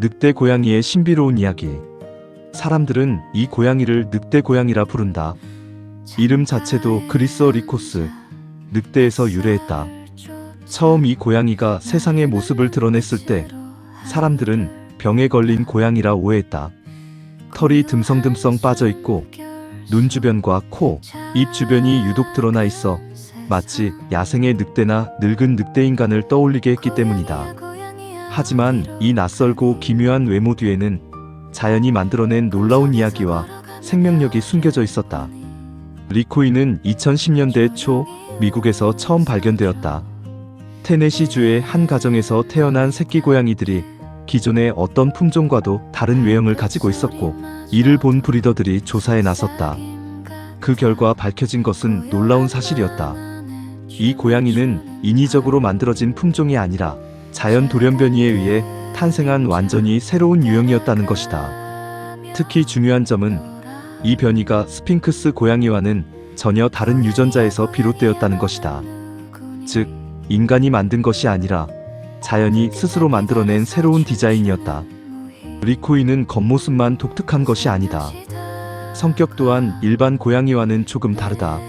늑대 고양이의 신비로운 이야기. 사람들은 이 고양이를 늑대 고양이라 부른다. 이름 자체도 그리스어 리코스, 늑대에서 유래했다. 처음 이 고양이가 세상의 모습을 드러냈을 때 사람들은 병에 걸린 고양이라 오해했다. 털이 듬성듬성 빠져있고 눈 주변과 코, 입 주변이 유독 드러나 있어 마치 야생의 늑대나 늙은 늑대인간을 떠올리게 했기 때문이다. 하지만 이 낯설고 기묘한 외모 뒤에는 자연이 만들어낸 놀라운 이야기와 생명력이 숨겨져 있었다. 리코이는 2010년대 초 미국에서 처음 발견되었다. 테네시주의 한 가정에서 태어난 새끼 고양이들이 기존의 어떤 품종과도 다른 외형을 가지고 있었고, 이를 본 브리더들이 조사에 나섰다. 그 결과 밝혀진 것은 놀라운 사실이었다. 이 고양이는 인위적으로 만들어진 품종이 아니라 자연 돌연변이에 의해 탄생한 완전히 새로운 유형이었다는 것이다. 특히 중요한 점은 이 변이가 스핑크스 고양이와는 전혀 다른 유전자에서 비롯되었다는 것이다. 즉, 인간이 만든 것이 아니라 자연이 스스로 만들어낸 새로운 디자인이었다. 리코이는 겉모습만 독특한 것이 아니다. 성격 또한 일반 고양이와는 조금 다르다.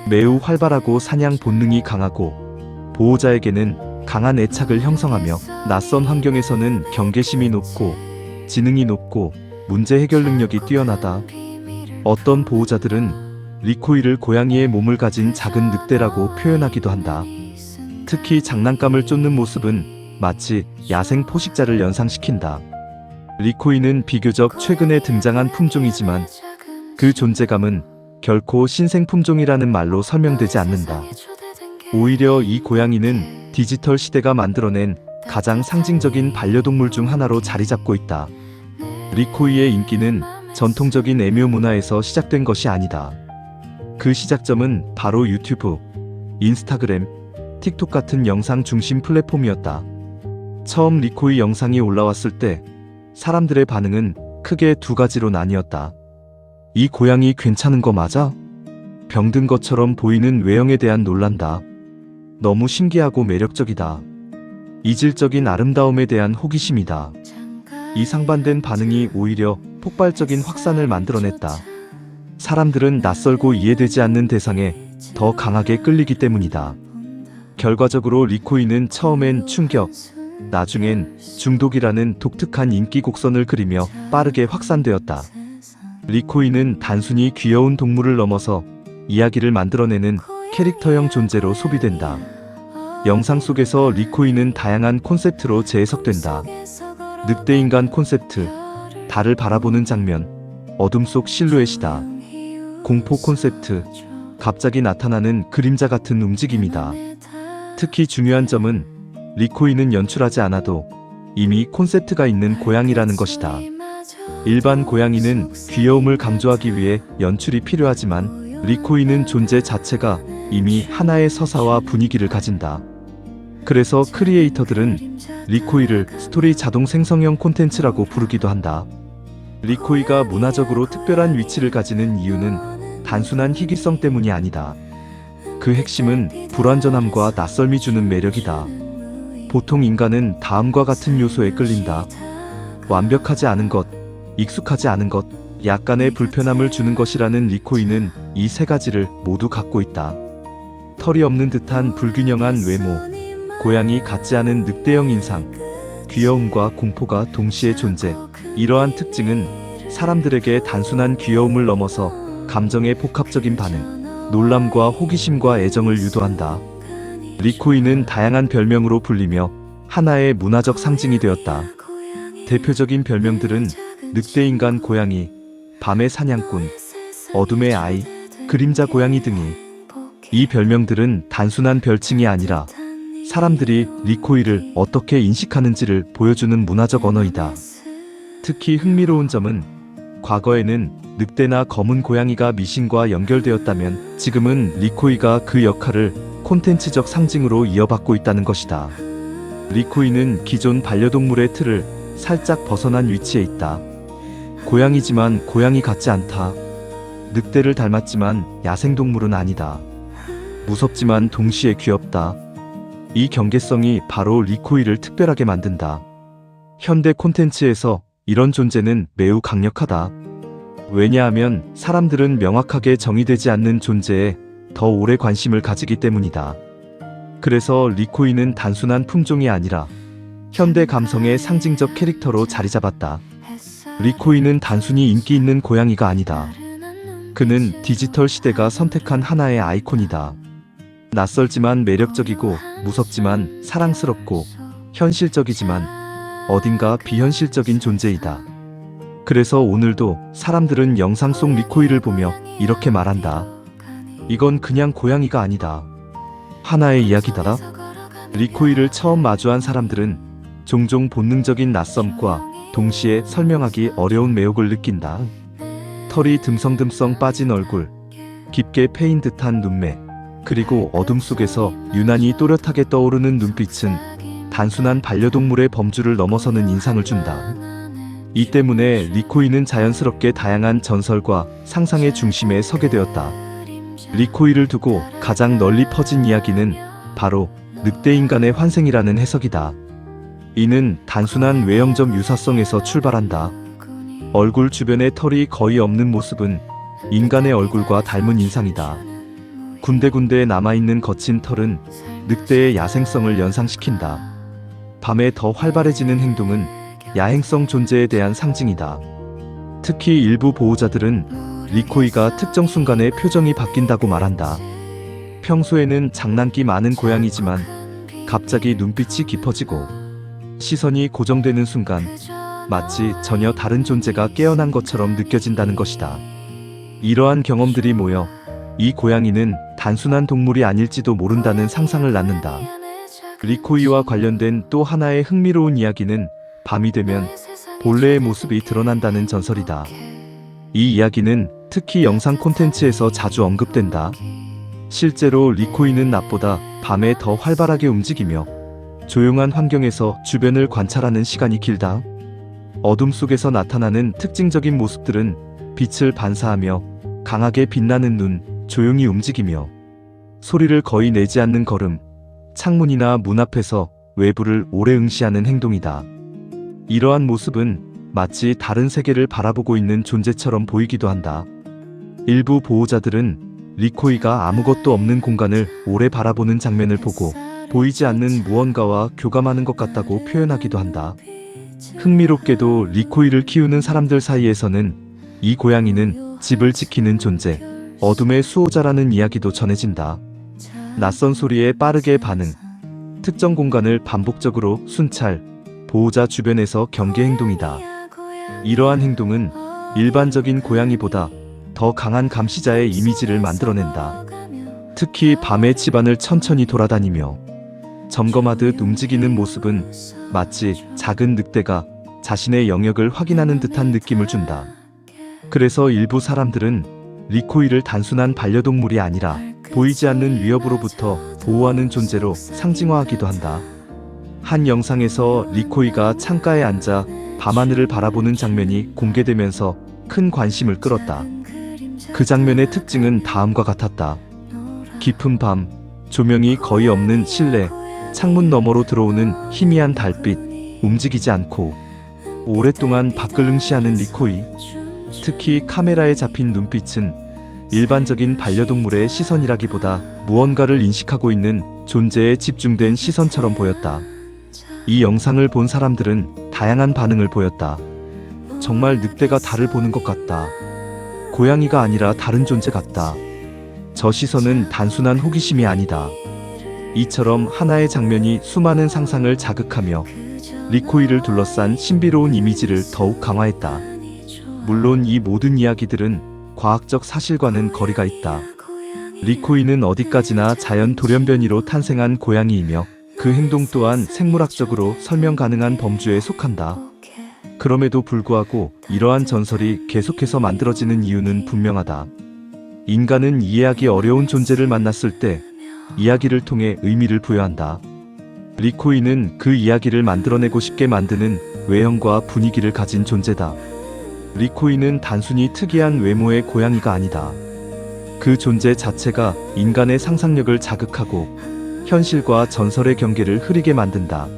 매우 활발하고 사냥 본능이 강하고 보호자에게는 강한 애착을 형성하며 낯선 환경에서는 경계심이 높고 지능이 높고 문제 해결 능력이 뛰어나다. 어떤 보호자들은 리코이를 고양이의 몸을 가진 작은 늑대라고 표현하기도 한다. 특히 장난감을 쫓는 모습은 마치 야생 포식자를 연상시킨다. 리코이는 비교적 최근에 등장한 품종이지만 그 존재감은 결코 신생 품종이라는 말로 설명되지 않는다. 오히려 이 고양이는 디지털 시대가 만들어낸 가장 상징적인 반려동물 중 하나로 자리 잡고 있다. 리코이의 인기는 전통적인 애묘 문화에서 시작된 것이 아니다. 그 시작점은 바로 유튜브, 인스타그램, 틱톡 같은 영상 중심 플랫폼이었다. 처음 리코이 영상이 올라왔을 때 사람들의 반응은 크게 두 가지로 나뉘었다. 이 고양이 괜찮은 거 맞아? 병든 것처럼 보이는 외형에 대한 논란다. 너무 신기하고 매력적이다. 이질적인 아름다움에 대한 호기심이다. 이 상반된 반응이 오히려 폭발적인 확산을 만들어냈다. 사람들은 낯설고 이해되지 않는 대상에 더 강하게 끌리기 때문이다. 결과적으로 리코이는 처음엔 충격, 나중엔 중독이라는 독특한 인기 곡선을 그리며 빠르게 확산되었다. 리코이는 단순히 귀여운 동물을 넘어서 이야기를 만들어내는 캐릭터형 존재로 소비된다. 영상 속에서 리코이는 다양한 콘셉트로 재해석된다. 늑대인간 콘셉트, 달을 바라보는 장면, 어둠 속 실루엣이다. 공포 콘셉트, 갑자기 나타나는 그림자 같은 움직임이다. 특히 중요한 점은 리코이는 연출하지 않아도 이미 콘셉트가 있는 고양이라는 것이다. 일반 고양이는 귀여움을 강조하기 위해 연출이 필요하지만 리코이는 존재 자체가 이미 하나의 서사와 분위기를 가진다. 그래서 크리에이터들은 리코이를 스토리 자동 생성형 콘텐츠라고 부르기도 한다. 리코이가 문화적으로 특별한 위치를 가지는 이유는 단순한 희귀성 때문이 아니다. 그 핵심은 불완전함과 낯설미 주는 매력이다. 보통 인간은 다음과 같은 요소에 끌린다. 완벽하지 않은 것, 익숙하지 않은 것, 약간의 불편함을 주는 것이라는 리코이는 이 세 가지를 모두 갖고 있다. 털이 없는 듯한 불균형한 외모, 고양이 같지 않은 늑대형 인상, 귀여움과 공포가 동시에 존재. 이러한 특징은 사람들에게 단순한 귀여움을 넘어서 감정의 복합적인 반응, 놀람과 호기심과 애정을 유도한다. 리코이는 다양한 별명으로 불리며 하나의 문화적 상징이 되었다. 대표적인 별명들은 늑대인간 고양이, 밤의 사냥꾼, 어둠의 아이, 그림자 고양이 등이. 이 별명들은 단순한 별칭이 아니라 사람들이 리코이를 어떻게 인식하는지를 보여주는 문화적 언어이다. 특히 흥미로운 점은 과거에는 늑대나 검은 고양이가 미신과 연결되었다면 지금은 리코이가 그 역할을 콘텐츠적 상징으로 이어받고 있다는 것이다. 리코이는 기존 반려동물의 틀을 살짝 벗어난 위치에 있다. 고양이지만 고양이 같지 않다. 늑대를 닮았지만 야생동물은 아니다. 무섭지만 동시에 귀엽다. 이 경계성이 바로 리코이를 특별하게 만든다. 현대 콘텐츠에서 이런 존재는 매우 강력하다. 왜냐하면 사람들은 명확하게 정의되지 않는 존재에 더 오래 관심을 가지기 때문이다. 그래서 리코이는 단순한 품종이 아니라 현대 감성의 상징적 캐릭터로 자리 잡았다. 리코이는 단순히 인기 있는 고양이가 아니다. 그는 디지털 시대가 선택한 하나의 아이콘이다. 낯설지만 매력적이고 무섭지만 사랑스럽고 현실적이지만 어딘가 비현실적인 존재이다. 그래서 오늘도 사람들은 영상 속 리코이를 보며 이렇게 말한다. 이건 그냥 고양이가 아니다. 하나의 이야기다. 리코이를 처음 마주한 사람들은 종종 본능적인 낯섦과 동시에 설명하기 어려운 매혹을 느낀다. 털이 듬성듬성 빠진 얼굴, 깊게 패인 듯한 눈매, 그리고 어둠 속에서 유난히 또렷하게 떠오르는 눈빛은 단순한 반려동물의 범주를 넘어서는 인상을 준다. 이 때문에 리코이는 자연스럽게 다양한 전설과 상상의 중심에 서게 되었다. 리코이를 두고 가장 널리 퍼진 이야기는 바로 늑대인간의 환생이라는 해석이다. 이는 단순한 외형적 유사성에서 출발한다. 얼굴 주변에 털이 거의 없는 모습은 인간의 얼굴과 닮은 인상이다. 군데군데 남아있는 거친 털은 늑대의 야생성을 연상시킨다. 밤에 더 활발해지는 행동은 야행성 존재에 대한 상징이다. 특히 일부 보호자들은 리코이가 특정 순간에 표정이 바뀐다고 말한다. 평소에는 장난기 많은 고양이지만 갑자기 눈빛이 깊어지고 시선이 고정되는 순간 마치 전혀 다른 존재가 깨어난 것처럼 느껴진다는 것이다. 이러한 경험들이 모여 이 고양이는 단순한 동물이 아닐지도 모른다는 상상을 낳는다. 리코이와 관련된 또 하나의 흥미로운 이야기는 밤이 되면 본래의 모습이 드러난다는 전설이다. 이 이야기는 특히 영상 콘텐츠에서 자주 언급된다. 실제로 리코이는 낮보다 밤에 더 활발하게 움직이며 조용한 환경에서 주변을 관찰하는 시간이 길다. 어둠 속에서 나타나는 특징적인 모습들은 빛을 반사하며 강하게 빛나는 눈, 조용히 움직이며 소리를 거의 내지 않는 걸음, 창문이나 문 앞에서 외부를 오래 응시하는 행동이다. 이러한 모습은 마치 다른 세계를 바라보고 있는 존재처럼 보이기도 한다. 일부 보호자들은 리코이가 아무것도 없는 공간을 오래 바라보는 장면을 보고 보이지 않는 무언가와 교감하는 것 같다고 표현하기도 한다. 흥미롭게도 리코이를 키우는 사람들 사이에서는 이 고양이는 집을 지키는 존재, 어둠의 수호자라는 이야기도 전해진다. 낯선 소리에 빠르게 반응, 특정 공간을 반복적으로 순찰, 보호자 주변에서 경계 행동이다. 이러한 행동은 일반적인 고양이보다 더 강한 감시자의 이미지를 만들어낸다. 특히 밤에 집안을 천천히 돌아다니며 점검하듯 움직이는 모습은 마치 작은 늑대가 자신의 영역을 확인하는 듯한 느낌을 준다. 그래서 일부 사람들은 리코이를 단순한 반려동물이 아니라 보이지 않는 위협으로부터 보호하는 존재로 상징화하기도 한다. 한 영상에서 리코이가 창가에 앉아 밤하늘을 바라보는 장면이 공개되면서 큰 관심을 끌었다. 그 장면의 특징은 다음과 같았다. 깊은 밤, 조명이 거의 없는 실내, 창문 너머로 들어오는 희미한 달빛, 움직이지 않고 오랫동안 밖을 응시하는 리코이. 특히 카메라에 잡힌 눈빛은 일반적인 반려동물의 시선이라기보다 무언가를 인식하고 있는 존재에 집중된 시선처럼 보였다. 이 영상을 본 사람들은 다양한 반응을 보였다. 정말 늑대가 달을 보는 것 같다. 고양이가 아니라 다른 존재 같다. 저 시선은 단순한 호기심이 아니다. 이처럼 하나의 장면이 수많은 상상을 자극하며 리코이를 둘러싼 신비로운 이미지를 더욱 강화했다. 물론 이 모든 이야기들은 과학적 사실과는 거리가 있다. 리코이는 어디까지나 자연 돌연변이로 탄생한 고양이이며 그 행동 또한 생물학적으로 설명 가능한 범주에 속한다. 그럼에도 불구하고 이러한 전설이 계속해서 만들어지는 이유는 분명하다. 인간은 이해하기 어려운 존재를 만났을 때 이야기를 통해 의미를 부여한다. 리코이는 그 이야기를 만들어내고 싶게 만드는 외형과 분위기를 가진 존재다. 리코이는 단순히 특이한 외모의 고양이가 아니다. 그 존재 자체가 인간의 상상력을 자극하고 현실과 전설의 경계를 흐리게 만든다.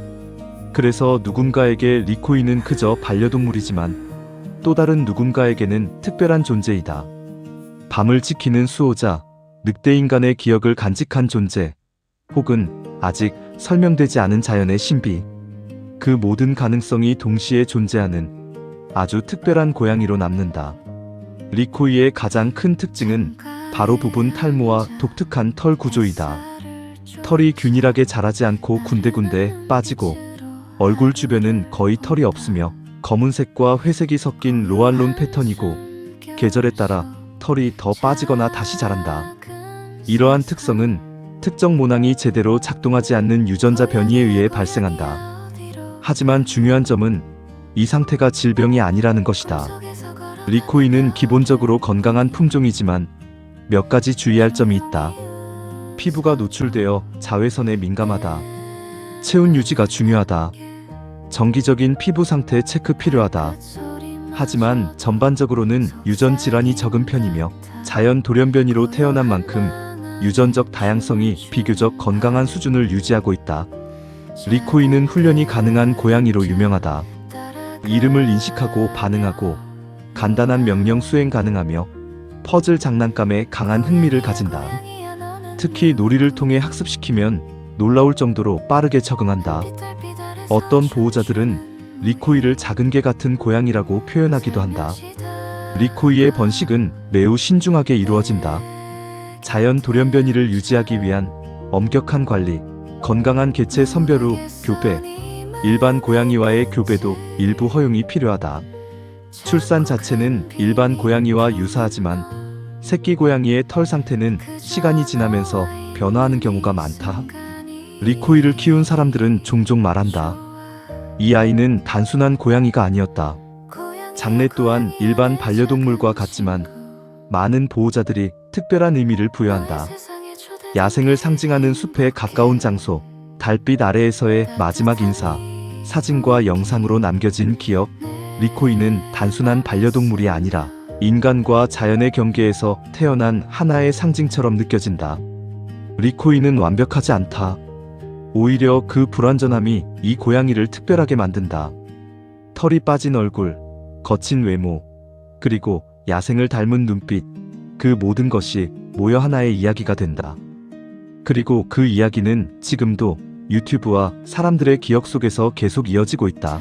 그래서 누군가에게 리코이는 그저 반려동물이지만 또 다른 누군가에게는 특별한 존재이다. 밤을 지키는 수호자, 늑대인간의 기억을 간직한 존재, 혹은 아직 설명되지 않은 자연의 신비. 그 모든 가능성이 동시에 존재하는 아주 특별한 고양이로 남는다. 리코이의 가장 큰 특징은 바로 부분 탈모와 독특한 털 구조이다. 털이 균일하게 자라지 않고 군데군데 빠지고 얼굴 주변은 거의 털이 없으며 검은색과 회색이 섞인 로알론 패턴이고 계절에 따라 털이 더 빠지거나 다시 자란다. 이러한 특성은 특정 모낭이 제대로 작동하지 않는 유전자 변이에 의해 발생한다. 하지만 중요한 점은 이 상태가 질병이 아니라는 것이다. 리코이는 기본적으로 건강한 품종이지만 몇 가지 주의할 점이 있다. 피부가 노출되어 자외선에 민감하다. 체온 유지가 중요하다. 정기적인 피부 상태 체크 필요하다. 하지만 전반적으로는 유전 질환이 적은 편이며 자연 돌연변이로 태어난 만큼 유전적 다양성이 비교적 건강한 수준을 유지하고 있다. 리코이는 훈련이 가능한 고양이로 유명하다. 이름을 인식하고 반응하고 간단한 명령 수행 가능하며 퍼즐 장난감에 강한 흥미를 가진다. 특히 놀이를 통해 학습시키면 놀라울 정도로 빠르게 적응한다. 어떤 보호자들은 리코이를 작은 개 같은 고양이라고 표현하기도 한다. 리코이의 번식은 매우 신중하게 이루어진다. 자연 돌연변이를 유지하기 위한 엄격한 관리, 건강한 개체 선별 후 교배, 일반 고양이와의 교배도 일부 허용이 필요하다. 출산 자체는 일반 고양이와 유사하지만 새끼 고양이의 털 상태는 시간이 지나면서 변화하는 경우가 많다. 리코이를 키운 사람들은 종종 말한다. 이 아이는 단순한 고양이가 아니었다. 장래 또한 일반 반려동물과 같지만 많은 보호자들이 특별한 의미를 부여한다. 야생을 상징하는 숲에 가까운 장소, 달빛 아래에서의 마지막 인사, 사진과 영상으로 남겨진 기억. 리코이는 단순한 반려동물이 아니라 인간과 자연의 경계에서 태어난 하나의 상징처럼 느껴진다. 리코이는 완벽하지 않다. 오히려 그 불완전함이 이 고양이를 특별하게 만든다. 털이 빠진 얼굴, 거친 외모, 그리고 야생을 닮은 눈빛, 그 모든 것이 모여 하나의 이야기가 된다. 그리고 그 이야기는 지금도 유튜브와 사람들의 기억 속에서 계속 이어지고 있다.